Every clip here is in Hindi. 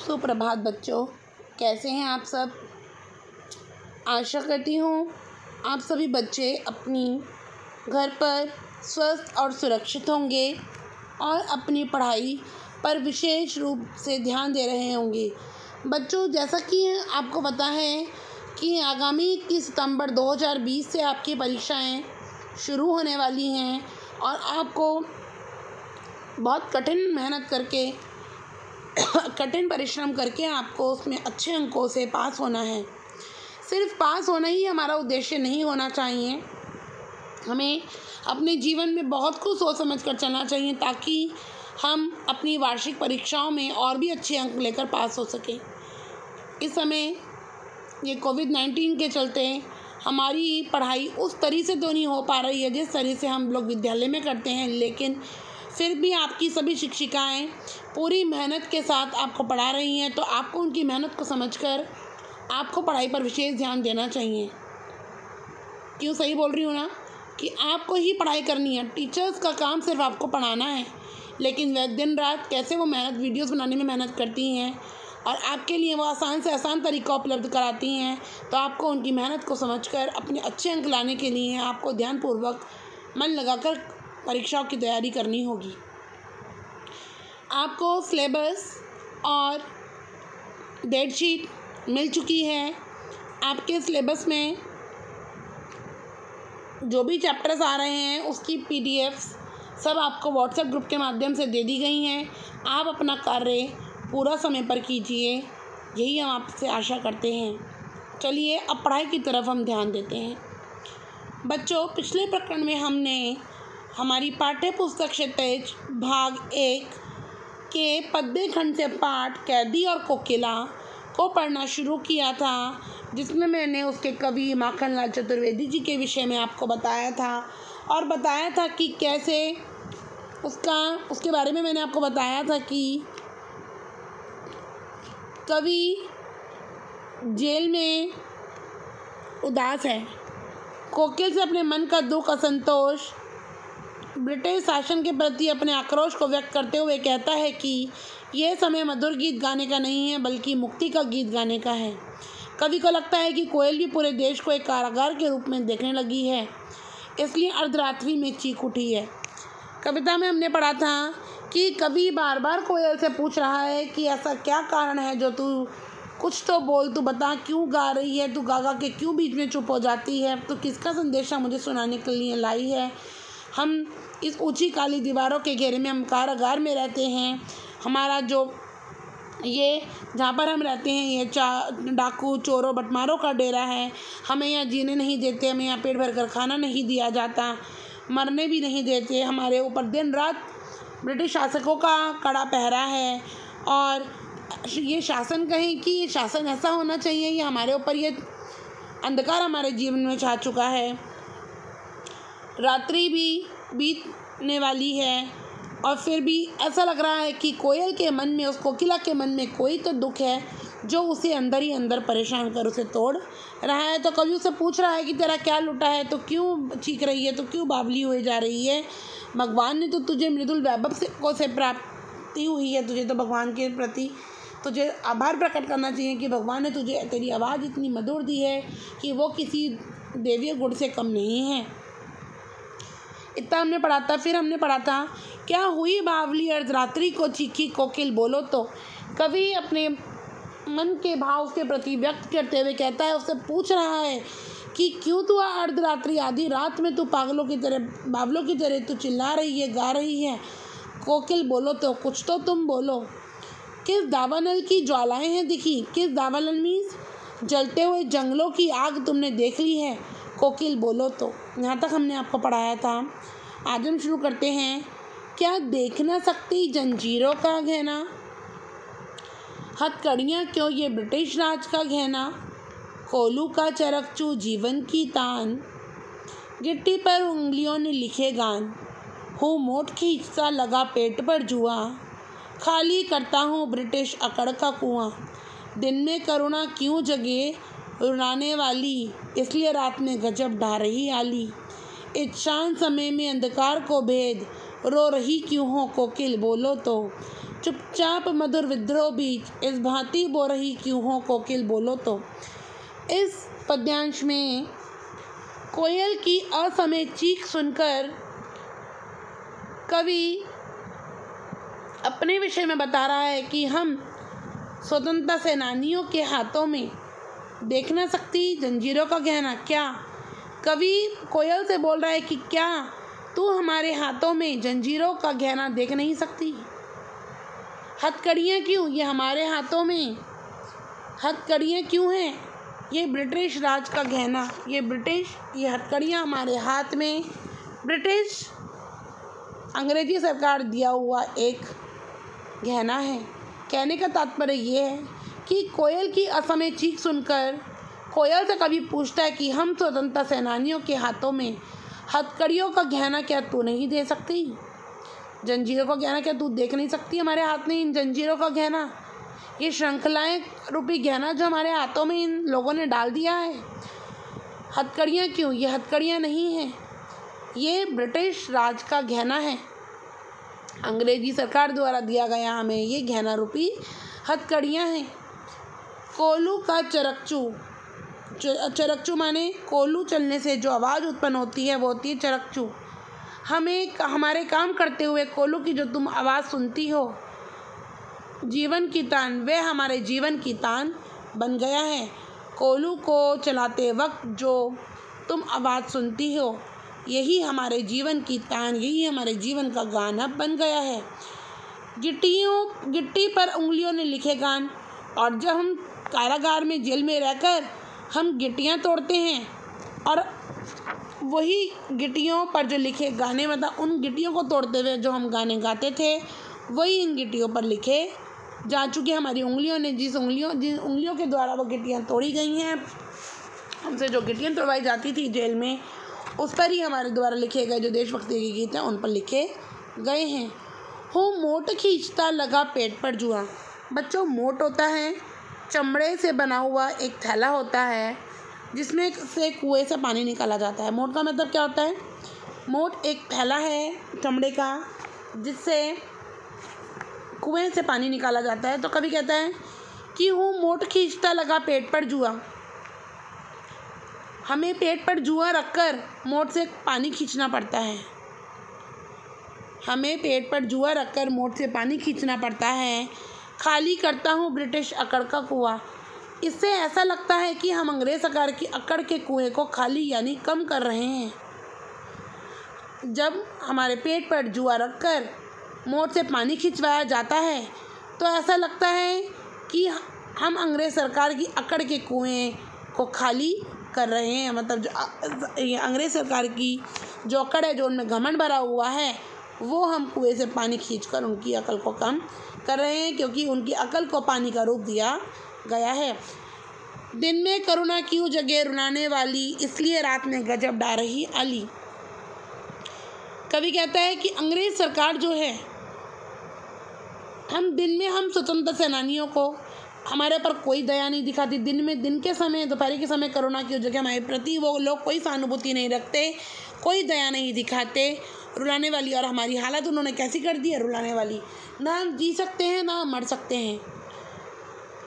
सुप्रभात बच्चों, कैसे हैं आप सब। आशा करती हूँ आप सभी बच्चे अपनी घर पर स्वस्थ और सुरक्षित होंगे और अपनी पढ़ाई पर विशेष रूप से ध्यान दे रहे होंगे। बच्चों, जैसा कि आपको पता है कि आगामी 21 सितंबर 2020 से आपकी परीक्षाएं शुरू होने वाली हैं और आपको बहुत कठिन मेहनत करके कठिन परिश्रम करके आपको उसमें अच्छे अंकों से पास होना है। सिर्फ पास होना ही हमारा उद्देश्य नहीं होना चाहिए, हमें अपने जीवन में बहुत कुछ सोच समझ कर चलना चाहिए ताकि हम अपनी वार्षिक परीक्षाओं में और भी अच्छे अंक लेकर पास हो सकें। इस समय ये कोविड-19 के चलते हमारी पढ़ाई उस तरीके से तो नहीं हो पा रही है जिस तरह से हम लोग विद्यालय में करते हैं, लेकिन फिर भी आपकी सभी शिक्षिकाएं पूरी मेहनत के साथ आपको पढ़ा रही हैं, तो आपको उनकी मेहनत को समझकर आपको पढ़ाई पर विशेष ध्यान देना चाहिए। क्यों सही बोल रही हूँ ना कि आपको ही पढ़ाई करनी है। टीचर्स का काम सिर्फ आपको पढ़ाना है, लेकिन वह दिन रात कैसे वो वीडियोस बनाने में मेहनत करती हैं और आपके लिए वो आसान से आसान तरीका उपलब्ध कराती हैं, तो आपको उनकी मेहनत को समझकर अपने अच्छे अंक लाने के लिए आपको ध्यानपूर्वक मन लगाकर परीक्षाओं की तैयारी करनी होगी। आपको सिलेबस और डेटशीट मिल चुकी है। आपके सिलेबस में जो भी चैप्टर्स आ रहे हैं उसकी पीडीएफ्स सब आपको व्हाट्सएप ग्रुप के माध्यम से दे दी गई हैं। आप अपना कार्य पूरा समय पर कीजिए, यही हम आपसे आशा करते हैं। चलिए अब पढ़ाई की तरफ हम ध्यान देते हैं। बच्चों, पिछले प्रकरण में हमने हमारी पाठ्य पुस्तक क्षितिज भाग 1 के पद्य खंड से पाठ कैदी और कोकिला को पढ़ना शुरू किया था, जिसमें मैंने उसके कवि माखनलाल चतुर्वेदी जी के विषय में आपको बताया था और बताया था कि कैसे उसके बारे में मैंने आपको बताया था कि कवि जेल में उदास है। कोकिल से अपने मन का दुख, असंतोष, ब्रिटिश शासन के प्रति अपने आक्रोश को व्यक्त करते हुए कहता है कि यह समय मधुर गीत गाने का नहीं है बल्कि मुक्ति का गीत गाने का है। कवि को लगता है कि कोयल भी पूरे देश को एक कारागार के रूप में देखने लगी है, इसलिए अर्धरात्रि में चीख उठी है। कविता में हमने पढ़ा था कि कवि बार बार कोयल से पूछ रहा है कि ऐसा क्या कारण है जो तू कुछ तो बोल, तू बता क्यों गा रही है, तू गा गा के क्यों बीच में चुप हो जाती है, तो किसका संदेशा मुझे सुनाने के लिए लाई है। हम इस ऊंची काली दीवारों के घेरे में हम कारागार में रहते हैं। हमारा जो ये जहाँ पर हम रहते हैं ये डाकू चोरों बटमारों का डेरा है। हमें यहाँ जीने नहीं देते, हमें यहाँ पेट भर कर खाना नहीं दिया जाता, मरने भी नहीं देते। हमारे ऊपर दिन रात ब्रिटिश शासकों का कड़ा पहरा है और ये शासन कहें कि ये शासन ऐसा होना चाहिए, ये हमारे ऊपर ये अंधकार हमारे जीवन में छा चुका है। रात्रि भी बीतने वाली है और फिर भी ऐसा लग रहा है कि कोयल के मन में, उस कोकिला के मन में कोई तो दुख है जो उसे अंदर ही अंदर परेशान कर उसे तोड़ रहा है। तो कवि उसे पूछ रहा है कि तेरा क्या लुटा है, तो क्यों चीख रही है, तो क्यों बावली हुई जा रही है। भगवान ने तो तुझे मृदुल वैभव से प्राप्ति हुई है, तुझे तो भगवान के प्रति तुझे आभार प्रकट करना चाहिए कि भगवान ने तुझे तेरी आवाज़ इतनी मधुर दी है कि वो किसी देवीय गुण से कम नहीं है। इतना हमने पढ़ा था। फिर हमने पढ़ा था क्या हुई बावली अर्धरात्रि को चीखी कोकिल बोलो तो। कवि अपने मन के भाव के प्रति व्यक्त करते हुए कहता है, उससे पूछ रहा है कि क्यों तू अर्धरात्रि आधी रात में तू पागलों की तरह, बावलों की तरह तू चिल्ला रही है, गा रही है। कोकिल बोलो तो, कुछ तो तुम बोलो। किस दावानल की ज्वालाएं हैं दिखी, किस दावानल मीन्स जलते हुए जंगलों की आग तुमने देख ली है। कोकिल बोलो तो। यहाँ तक हमने आपको पढ़ाया था। आज हम शुरू करते हैं। क्या देख ना सकती जंजीरों का गहना, हथकड़ियाँ क्यों ये ब्रिटिश राज का गहना, कोलू का चरकचू जीवन की तान, गिट्टी पर उंगलियों ने लिखे गान, हूँ मोट खींचता लगा पेट पर जुआ, खाली करता हूँ ब्रिटिश अकड़ का कुआं, दिन में करुणा क्यों जगे रुलाने वाली, इसलिए रात में गजब ढा रही आली, इस शान समय में अंधकार को भेद रो रही क्यों हो कोकिल बोलो तो। चुपचाप मधुर विद्रोह बीच इस भांति बो रही क्यों हो कोकिल बोलो तो। इस पद्यांश में कोयल की असमय चीख सुनकर कवि अपने विषय में बता रहा है कि हम स्वतंत्रता सेनानियों के हाथों में देख ना सकती जंजीरों का गहना। क्या कवि कोयल से बोल रहा है कि क्या तू हमारे हाथों में जंजीरों का गहना देख नहीं सकती? हथकड़ियाँ क्यों ये हमारे हाथों में, हथकड़ियाँ क्यों हैं? ये ब्रिटिश राज का गहना, ये हथकड़ियाँ हमारे हाथ में ब्रिटिश अंग्रेजी सरकार दिया हुआ एक गहना है। कहने का तात्पर्य ये है कि कोयल की असमय चीख सुनकर कोयल से कभी पूछता है कि हम स्वतंत्रता सेनानियों के हाथों में हथकड़ियों का गहना क्या तू नहीं दे सकती? जंजीरों का गहना क्या तू देख नहीं सकती हमारे हाथ में इन जंजीरों का गहना, ये श्रृंखलाएं रूपी गहना जो हमारे हाथों में इन लोगों ने डाल दिया है? हथकड़ियाँ क्यों, ये हथकड़ियाँ नहीं हैं, ये ब्रिटिश राज का गहना है। अंग्रेजी सरकार द्वारा दिया गया हमें ये गहना रूपी हथकड़ियाँ हैं। कोलू का चरकचू, चरकचू माने कोलू चलने से जो आवाज़ उत्पन्न होती है वो होती है चरकचू। हमारे काम करते हुए कोलू की जो तुम आवाज़ सुनती हो, जीवन की तान, वह हमारे जीवन की तान बन गया है। कोलू को चलाते वक्त जो तुम आवाज़ सुनती हो, यही हमारे जीवन की तान, यही हमारे जीवन का गाना बन गया है। गिट्टी पर उंगलियों ने लिखे गान, और जब हम कारागार में जेल में रहकर हम गिट्टियाँ तोड़ते हैं और वही गिट्टियों पर जो लिखे गाने, मतलब उन गिट्टियों को तोड़ते हुए जो हम गाने गाते थे, वही इन गिट्टियों पर लिखे जा चुके हमारी उंगलियों ने। जिन उंगलियों के द्वारा वो गिट्टियाँ तोड़ी गई हैं, हमसे जो गिट्टियाँ तोड़वाई जाती थी जेल में, उस पर ही हमारे द्वारा लिखे गए जो देशभक्ति के गीत हैं उन पर लिखे गए हैं। हो मोट खींचता लगा पेट पर जुआ। बच्चों, मोट होता है चमड़े से बना हुआ एक थैला होता है जिसमें से कुएं से पानी निकाला जाता है। मोट का मतलब क्या होता है? मोट एक थैला है चमड़े का जिससे कुएं से पानी निकाला जाता है। तो कभी कहता है कि हूँ मोट खींचता लगा पेट पर जुआ। हमें पेट पर जुआ रखकर मोट से पानी खींचना पड़ता है। हमें पेट पर जुआ रखकर मोट से पानी खींचना पड़ता है। खाली करता हूँ ब्रिटिश अकड़ का कुआं। इससे ऐसा लगता है कि हम अंग्रेज सरकार की अकड़ के कुएं को खाली यानी कम कर रहे हैं। जब हमारे पेट पर जुआ रखकर मोट से पानी खिंचवाया जाता है तो ऐसा लगता है कि हम अंग्रेज सरकार की अकड़ के कुएं को खाली कर रहे हैं। मतलब जो अंग्रेज सरकार की जो अकड़ है, जो उनमें घमंड भरा हुआ है, वो हम कुएं से पानी खींचकर उनकी अकल को कम कर रहे हैं, क्योंकि उनकी अकल को पानी का रूप दिया गया है। दिन में करुणा क्यों जगे रुलाने वाली, इसलिए रात में गजब डा रही आली। कवि कहता है कि अंग्रेज सरकार जो है, दिन में हम स्वतंत्रता सेनानियों को हमारे पर कोई दया नहीं दिखाती। दिन के समय, दोपहर के समय करुणा क्यों जगे हमारे प्रति वो लोग कोई सहानुभूति नहीं रखते, कोई दया नहीं दिखाते। रुलाने वाली, और हमारी हालत उन्होंने कैसी कर दी है, रुलाने वाली। ना हम जी सकते हैं ना हम मर सकते हैं,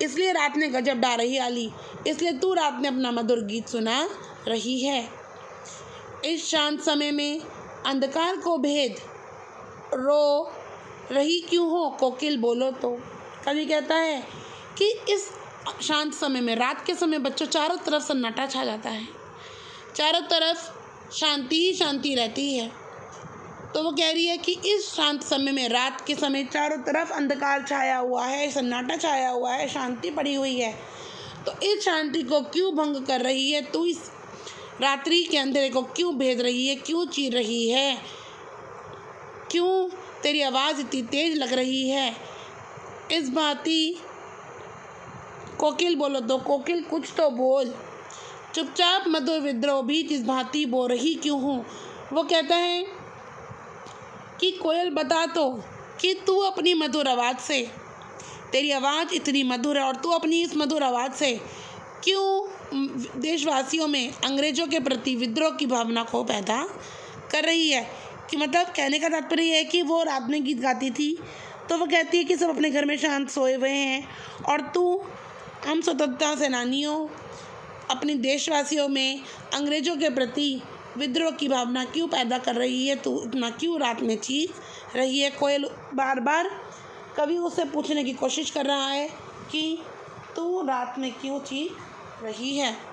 इसलिए रात में गजब डा रही आली। इसलिए तू रात में अपना मधुर गीत सुना रही है। इस शांत समय में अंधकार को भेद रो रही क्यों हो कोकिल बोलो तो। कवि कहता है कि इस शांत समय में, रात के समय बच्चों, चारों तरफ सन्नाटा छा जाता है, चारों तरफ शांति ही शांति रहती है। तो वो कह रही है कि इस शांत समय में, रात के समय चारों तरफ अंधकार छाया हुआ है, सन्नाटा छाया हुआ है, शांति पड़ी हुई है। तो इस शांति को क्यों भंग कर रही है तू? इस रात्रि के अंधेरे को क्यों भेद रही है, क्यों चीर रही है, क्यों तेरी आवाज़ इतनी तेज लग रही है? इस भांति कोकिल बोलो तो, कोकिल कुछ तो बोल। चुपचाप मधुर विद्रोह भी इस भांति बो रही क्यों हूँ। वो कहता है कि कोयल बता तो कि तू अपनी मधुर आवाज़ से, तेरी आवाज़ इतनी मधुर है और तू अपनी इस मधुर आवाज़ से क्यों देशवासियों में अंग्रेज़ों के प्रति विद्रोह की भावना को पैदा कर रही है। कि मतलब कहने का तात्पर्य है कि वो रात में गीत गाती थी तो वो कहती है कि सब अपने घर में शांत सोए हुए हैं और तू हम स्वतंत्रता सेनानियों, अपने देशवासियों में अंग्रेज़ों के प्रति विद्रोह की भावना क्यों पैदा कर रही है? तू इतना क्यों रात में चीख रही है? कोयल बार बार कवि उससे पूछने की कोशिश कर रहा है कि तू रात में क्यों चीख रही है।